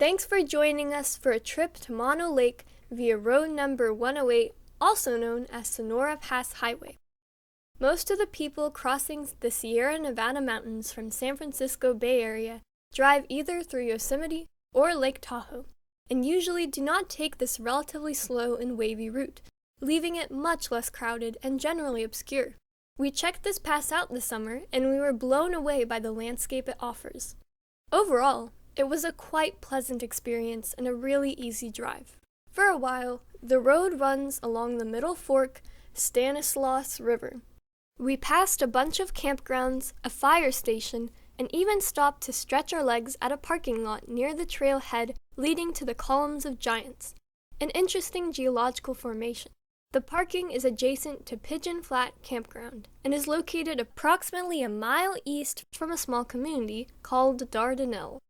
Thanks for joining us for a trip to Mono Lake via road number 108, also known as Sonora Pass Highway. Most of the people crossing the Sierra Nevada mountains from San Francisco Bay Area drive either through Yosemite or Lake Tahoe, and usually do not take this relatively slow and wavy route, leaving it much less crowded and generally obscure. We checked this pass out this summer, and we were blown away by the landscape it offers. Overall, it was a quite pleasant experience and a really easy drive. For a while, the road runs along the Middle Fork Stanislaus River. We passed a bunch of campgrounds, a fire station, and even stopped to stretch our legs at a parking lot near the trailhead leading to the Columns of Giants, an interesting geological formation. The parking is adjacent to Pigeon Flat Campground and is located approximately a mile east from a small community called Dardanelle.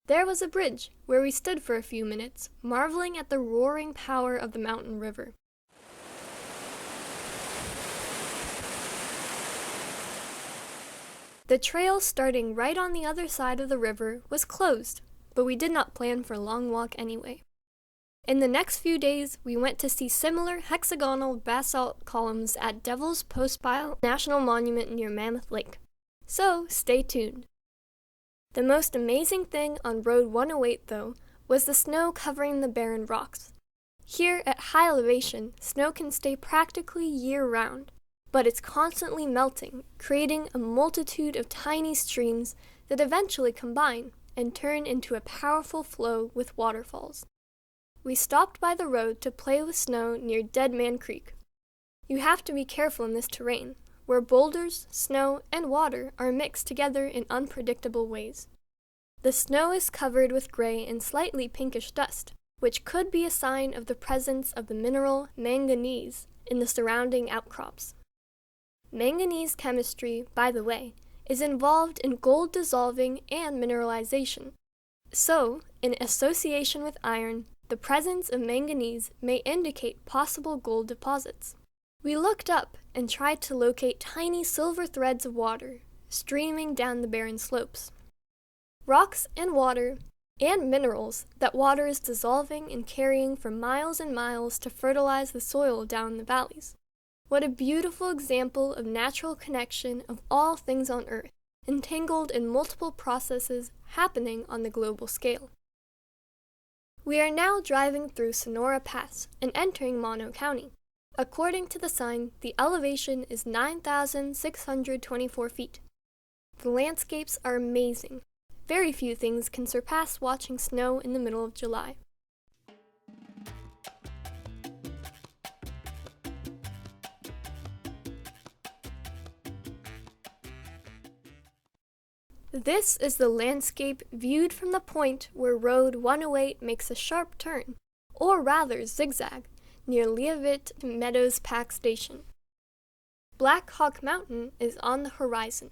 There was a bridge where we stood for a few minutes, marveling at the roaring power of the mountain river. The trail starting right on the other side of the river was closed, but we did not plan for a long walk anyway. In the next few days, we went to see similar hexagonal basalt columns at Devil's Postpile National Monument near Mammoth Lake. So, stay tuned. The most amazing thing on Road 108, though, was the snow covering the barren rocks. Here, at high elevation, snow can stay practically year-round, but it's constantly melting, creating a multitude of tiny streams that eventually combine and turn into a powerful flow with waterfalls. We stopped by the road to play with snow near Dead Man Creek. You have to be careful in this terrain, where boulders, snow, and water are mixed together in unpredictable ways. The snow is covered with gray and slightly pinkish dust, which could be a sign of the presence of the mineral manganese in the surrounding outcrops. Manganese chemistry, by the way, is involved in gold dissolving and mineralization. So, in association with iron, the presence of manganese may indicate possible gold deposits. We looked up and tried to locate tiny silver threads of water streaming down the barren slopes. Rocks and water, and minerals that water is dissolving and carrying for miles and miles to fertilize the soil down the valleys. What a beautiful example of natural connection of all things on Earth, entangled in multiple processes happening on the global scale. We are now driving through Sonora Pass and entering Mono County. According to the sign, the elevation is 9,624 feet. The landscapes are amazing. Very few things can surpass watching snow in the middle of July. This is the landscape viewed from the point where Road 108 makes a sharp turn, or rather zigzag, near Leavitt Meadows Pack Station. Black Hawk Mountain is on the horizon.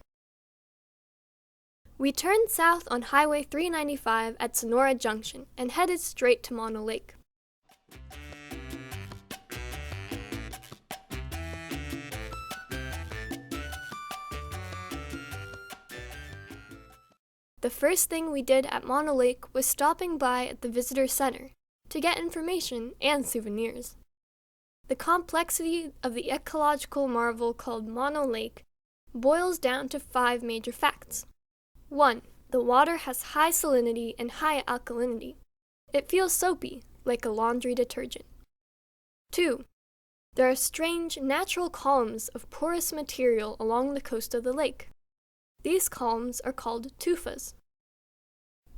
We turned south on Highway 395 at Sonora Junction and headed straight to Mono Lake. The first thing we did at Mono Lake was stopping by at the Visitor Center to get information and souvenirs. The complexity of the ecological marvel called Mono Lake boils down to 5 major facts. 1. The water has high salinity and high alkalinity. It feels soapy, like a laundry detergent. 2. There are strange natural columns of porous material along the coast of the lake. These columns are called tufas.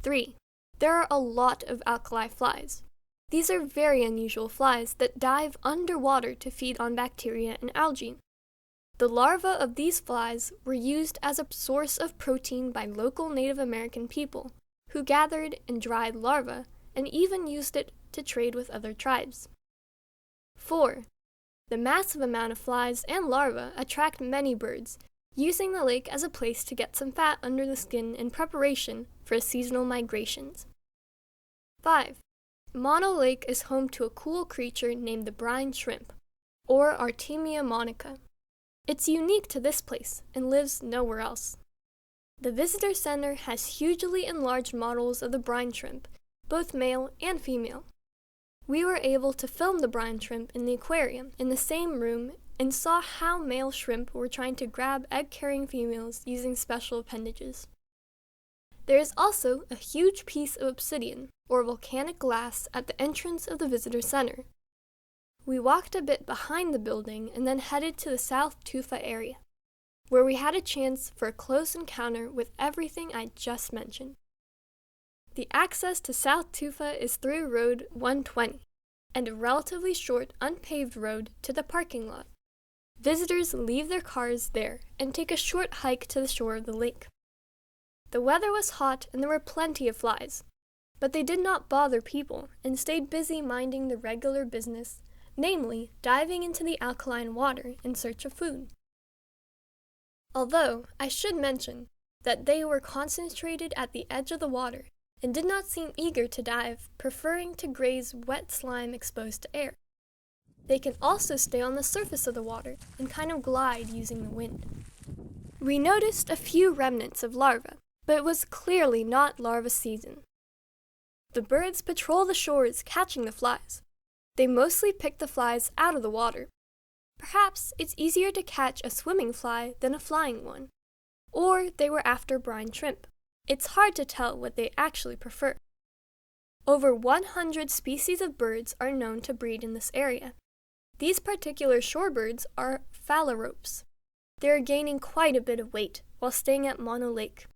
3. There are a lot of alkali flies. These are very unusual flies that dive underwater to feed on bacteria and algae. The larvae of these flies were used as a source of protein by local Native American people, who gathered and dried larvae and even used it to trade with other tribes. 4. The massive amount of flies and larvae attract many birds, using the lake as a place to get some fat under the skin in preparation for seasonal migrations. 5. Mono Lake is home to a cool creature named the brine shrimp, or Artemia monica. It's unique to this place and lives nowhere else. The visitor center has hugely enlarged models of the brine shrimp both male and female. We were able to film the brine shrimp in the aquarium in the same room and saw how male shrimp were trying to grab egg-carrying females using special appendages. There is also a huge piece of obsidian, or volcanic glass, at the entrance of the visitor center. We walked a bit behind the building and then headed to the South Tufa area, where we had a chance for a close encounter with everything I just mentioned. The access to South Tufa is through Road 120 and a relatively short unpaved road to the parking lot. Visitors leave their cars there and take a short hike to the shore of the lake. The weather was hot and there were plenty of flies, but they did not bother people and stayed busy minding the regular business, namely diving into the alkaline water in search of food. Although I should mention that they were concentrated at the edge of the water and did not seem eager to dive, preferring to graze wet slime exposed to air. They can also stay on the surface of the water and kind of glide using the wind. We noticed a few remnants of larvae, but it was clearly not larva season. The birds patrol the shores catching the flies. They mostly pick the flies out of the water. Perhaps it's easier to catch a swimming fly than a flying one. Or they were after brine shrimp. It's hard to tell what they actually prefer. Over 100 species of birds are known to breed in this area. These particular shorebirds are phalaropes. They are gaining quite a bit of weight while staying at Mono Lake.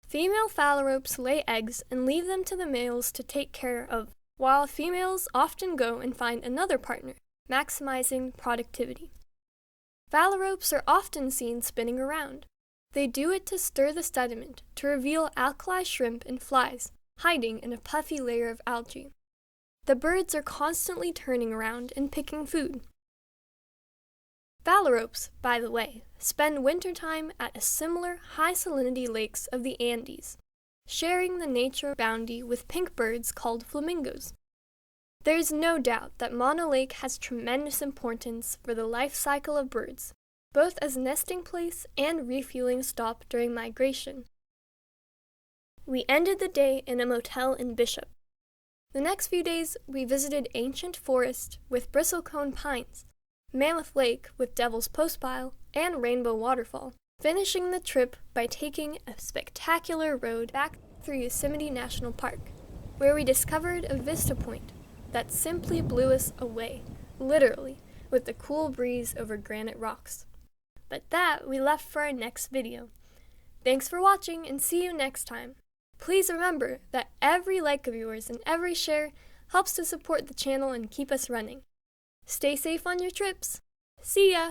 Female phalaropes lay eggs and leave them to the males to take care of, while females often go and find another partner, maximizing productivity. Phalaropes are often seen spinning around. They do it to stir the sediment to reveal alkali shrimp and flies hiding in a puffy layer of algae. The birds are constantly turning around and picking food. Phalaropes, by the way, spend wintertime at a similar high salinity lakes of the Andes, sharing the nature bounty with pink birds called flamingos. There is no doubt that Mono Lake has tremendous importance for the life cycle of birds, both as nesting place and refueling stop during migration. We ended the day in a motel in Bishop. The next few days, we visited ancient forest with bristlecone pines, Mammoth Lake with Devil's Postpile, and Rainbow Waterfall, finishing the trip by taking a spectacular road back through Yosemite National Park, where we discovered a vista point that simply blew us away, literally, with the cool breeze over granite rocks. But that we left for our next video. Thanks for watching and see you next time. Please remember that every like of yours and every share helps to support the channel and keep us running. Stay safe on your trips. See ya!